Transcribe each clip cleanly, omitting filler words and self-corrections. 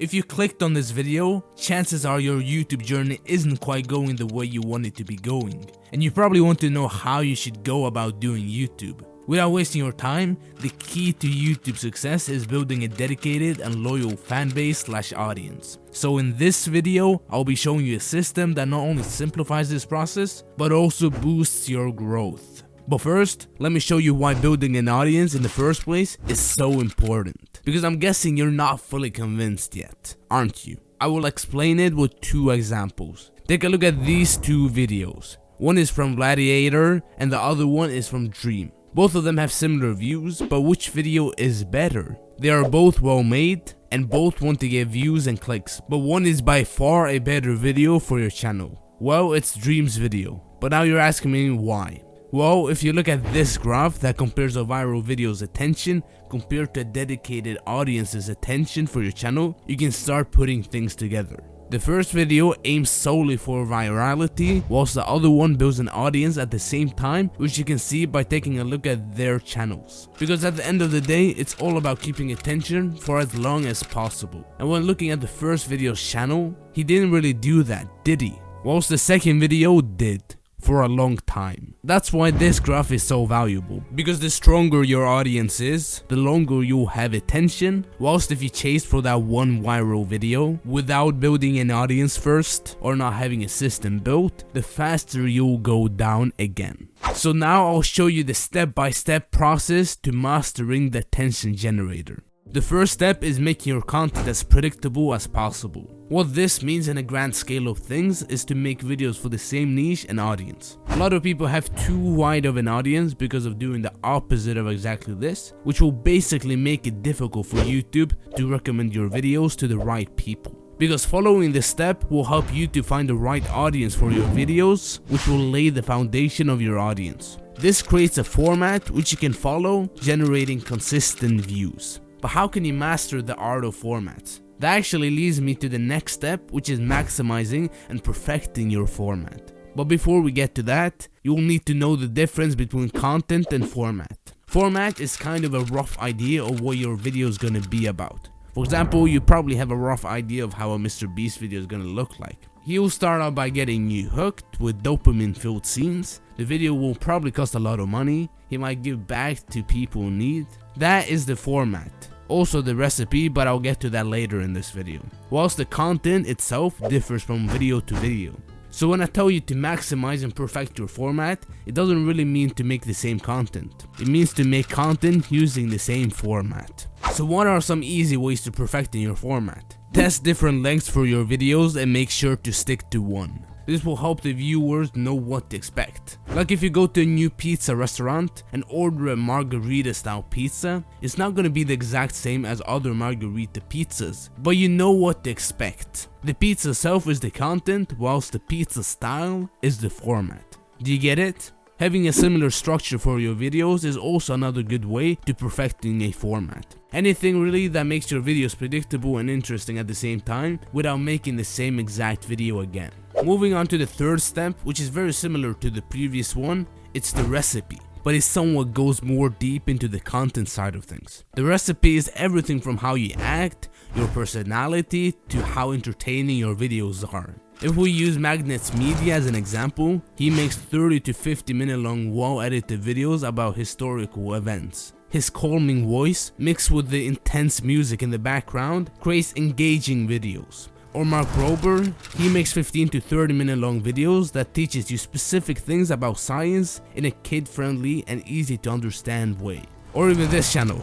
If you clicked on this video, chances are your YouTube journey isn't quite going the way you want it to be going, and you probably want to know how you should go about doing YouTube. Without wasting your time, the key to YouTube success is building a dedicated and loyal fanbase / audience. So in this video, I'll be showing you a system that not only simplifies this process, but also boosts your growth. But first, let me show you why building an audience in the first place is so important. Because I'm guessing you're not fully convinced yet, aren't you? I will explain it with 2 examples. Take a look at these 2 videos. One is from Gladiator and the other one is from Dream. Both of them have similar views, but which video is better? They are both well made and both want to get views and clicks, but one is by far a better video for your channel. Well, it's Dream's video, but now you're asking me why. Well, if you look at this graph that compares a viral video's attention compared to a dedicated audience's attention for your channel, you can start putting things together. The first video aims solely for virality, whilst the other one builds an audience at the same time, which you can see by taking a look at their channels. Because at the end of the day, it's all about keeping attention for as long as possible. And when looking at the first video's channel, he didn't really do that, did he? Whilst the second video did. For a long time. That's why this graph is so valuable, because the stronger your audience is, the longer you'll have attention, whilst if you chase for that one viral video without building an audience first or not having a system built, the faster you'll go down again. So now I'll show you the step-by-step process to mastering the attention generator. The first step is making your content as predictable as possible. What this means in a grand scale of things is to make videos for the same niche and audience. A lot of people have too wide of an audience because of doing the opposite of exactly this, which will basically make it difficult for YouTube to recommend your videos to the right people. Because following this step will help you to find the right audience for your videos, which will lay the foundation of your audience. This creates a format which you can follow, generating consistent views. But how can you master the art of formats? That actually leads me to the next step, which is maximizing and perfecting your format. But before we get to that, you'll need to know the difference between content and format. Format is kind of a rough idea of what your video is going to be about. For example, you probably have a rough idea of how a Mr. Beast video is going to look like. He'll start out by getting you hooked with dopamine-filled scenes. The video will probably cost a lot of money. He might give back to people in need. That is the format. Also the recipe, but I'll get to that later in this video. Whilst the content itself differs from video to video. So when I tell you to maximize and perfect your format, it doesn't really mean to make the same content. It means to make content using the same format. So what are some easy ways to perfecting your format? Test different lengths for your videos and make sure to stick to one. This will help the viewers know what to expect. Like if you go to a new pizza restaurant and order a margarita style pizza, it's not gonna be the exact same as other margarita pizzas, but you know what to expect. The pizza itself is the content, whilst the pizza style is the format. Do you get it? Having a similar structure for your videos is also another good way to perfecting a format. Anything really that makes your videos predictable and interesting at the same time without making the same exact video again. Moving on to the third step, which is very similar to the previous one, it's the recipe. But it somewhat goes more deep into the content side of things. The recipe is everything from how you act, your personality, to how entertaining your videos are. If we use Makhtin's media as an example, he makes 30 to 50 minute long well edited videos about historical events. His calming voice, mixed with the intense music in the background, creates engaging videos. Or Mark Rober, he makes 15 to 30 minute long videos that teaches you specific things about science in a kid-friendly and easy to understand way. Or even this channel.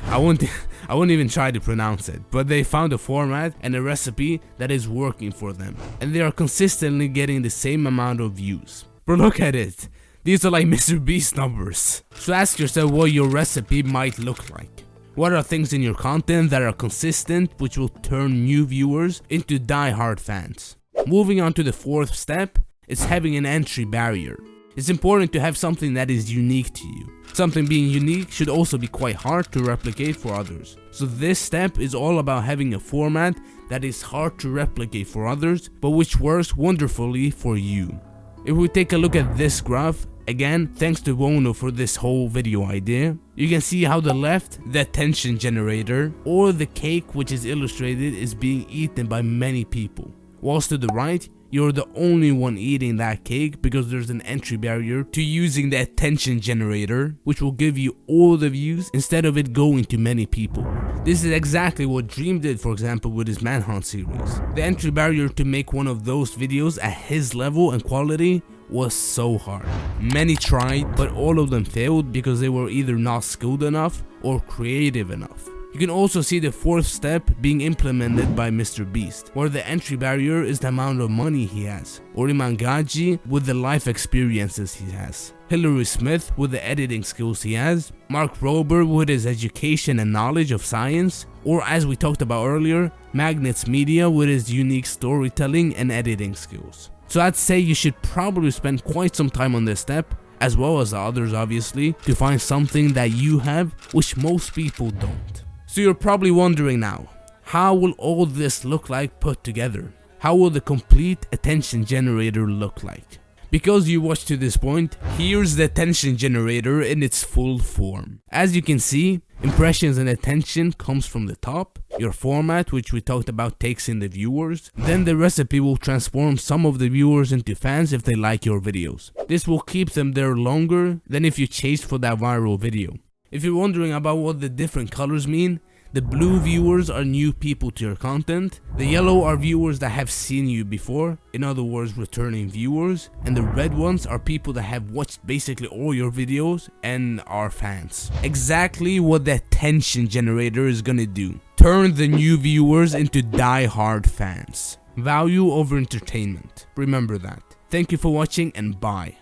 I won't even try to pronounce it, but they found a format and a recipe that is working for them, and they are consistently getting the same amount of views. But look at it, these are like Mr. Beast numbers. So ask yourself what your recipe might look like. What are things in your content that are consistent, which will turn new viewers into die-hard fans? Moving on to the fourth step, it's having an entry barrier. It's important to have something that is unique to you. Something being unique should also be quite hard to replicate for others. So this step is all about having a format that is hard to replicate for others, but which works wonderfully for you. If we take a look at this graph, Again, thanks to Wono for this whole video idea. You can see how the left, the attention generator, or the cake which is illustrated, is being eaten by many people. Whilst to the right, you're the only one eating that cake because there's an entry barrier to using the attention generator, which will give you all the views instead of it going to many people. This is exactly what Dream did, for example, with his Manhunt series. The entry barrier to make one of those videos at his level and quality was so hard. Many tried, but all of them failed because they were either not skilled enough or creative enough. You can also see the fourth step being implemented by Mr. Beast, where the entry barrier is the amount of money he has, or Imangaji with the life experiences he has, Hilary Smith with the editing skills he has, Mark Rober with his education and knowledge of science, or as we talked about earlier, Magnets Media with his unique storytelling and editing skills. So I'd say you should probably spend quite some time on this step, as well as the others obviously, to find something that you have which most people don't. So you're probably wondering now, how will all this look like put together? How will the complete attention generator look like? Because you watched to this point, here's the attention generator in its full form. As you can see, impressions and attention comes from the top, your format, which we talked about, takes in the viewers, then the recipe will transform some of the viewers into fans if they like your videos. This will keep them there longer than if you chased for that viral video. If you're wondering about what the different colors mean, the blue viewers are new people to your content, the yellow are viewers that have seen you before, in other words returning viewers, and the red ones are people that have watched basically all your videos and are fans. Exactly what the attention generator is gonna do. Turn the new viewers into die-hard fans. Value over entertainment. Remember that. Thank you for watching and bye.